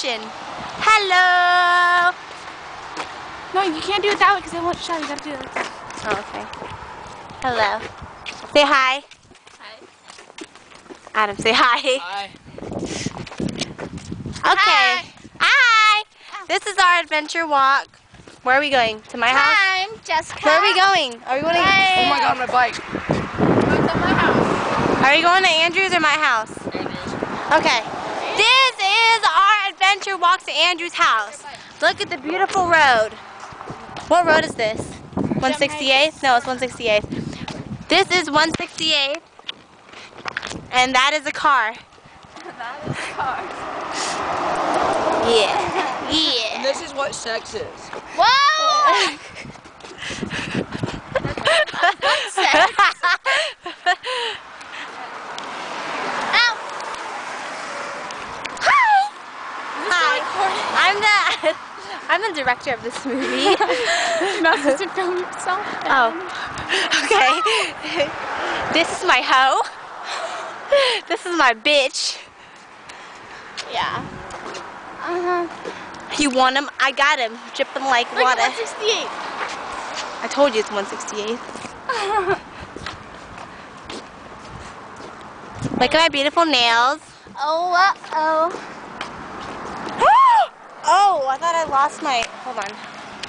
action. Hello. No, you can't do it that way because I won't shout. You gotta do it like that. Oh, okay. Hello. Say hi. Hi. Adam, say hi. Hi. Okay. Hi. This is our adventure walk. Where are we going? To my house? I'm Jessica. Where are we going? Are we going to? Oh my God, my bike. Are we going to Andrew's or my house? Andrews. Okay. This is our adventure walk to Andrew's house. Look at the beautiful road. What road is this? 168th? No, it's 168th. This is 168th. And that is a car. That is cars. Yeah. Yeah. And this is what sex is. Whoa! That's sex. Ow! Hi! I'm the director of this movie. You're not supposed to film yourself. Oh. Okay. This is my hoe. This is my bitch. Yeah. You want him? I got him. Dripping like Look water. at 168. I told you it's 168. Look at my beautiful nails. Oh, uh-oh. Oh, I thought I lost my... Hold on.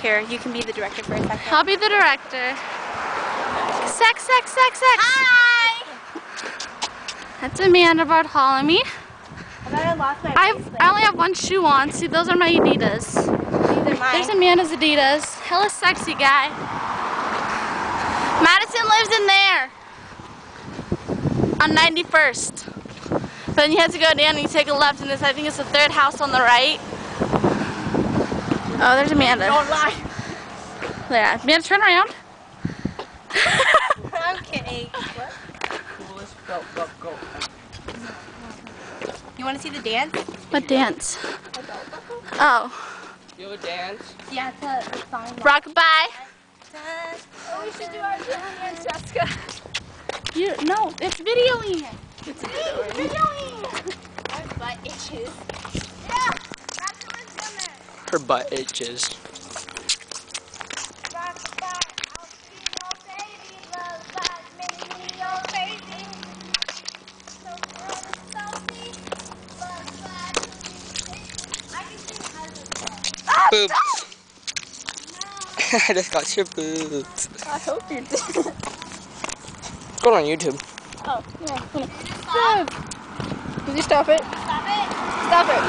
Here, you can be the director for a second. I'll be the director. Sex, sex, sex, sex. Hi! That's Amanda Bartholomew. I thought I lost my I bracelet. only have one shoe on. See, those are my Adidas. These are mine. There's Amanda's Adidas. Hella sexy guy. Madison lives in there. On 91st. Then you have to go down and you take a left and this, I think it's the third house on the right. Oh, there's Amanda. Don't lie. There. Amanda, turn around. I'm kidding. What? Coolest go. You want to see the dance? What dance? Oh. You have a dance? Yeah, it's a song. Rockabye. Oh, we should do our dance, Jessica. No, it's videoing. It's videoing. My butt itches. Yeah, that's what it's gonna. Her butt itches. Rockabye, I'll be your baby, lullaby, make me your baby. So good, so sweet, lullaby. I can sing as a song. Boobs. I just got your boobs. I hope you did. Go on YouTube. Oh, yeah. Did you stop it? Stop it. Stop it.